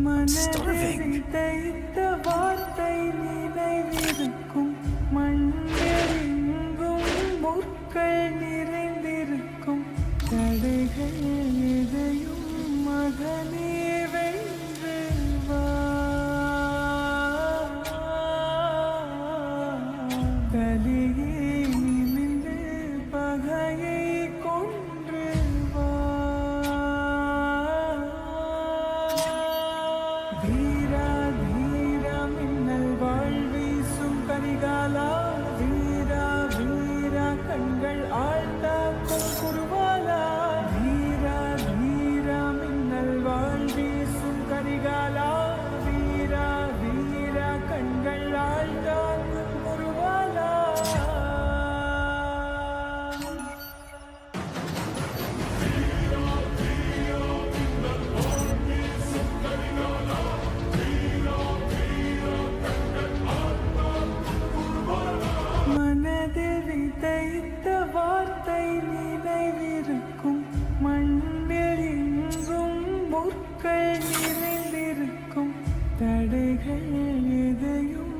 மனதில் தைத்த வார்த்தை நினைவிருக்கும், மண்ணெங்கும் முற்கள் நிறைந்திருக்கும், தடைகள் எதையும் மகனே வென்று வா. கலியே நிமிர்ந்து பகையை கொன்று வா. வீரா வீரா மின்னல் வாழ்வீசும் கரிகாலா, வீரா வீரா கண்கள் ஆழ்ந்தாக்கும் குருவாலா. வீரா வீரா மின்னல் வாழ்வீசும் கரிகாலா, வீரா வீரா கண்கள் ஆழ்ந்தாக்கும் குருவாலா. மனதில் விதைத்த வார்த்தை நினைவிருக்கும், மண்ணில் எங்கும் முற்கள் நிறைந்திருக்கும், தடைகள் எதையும்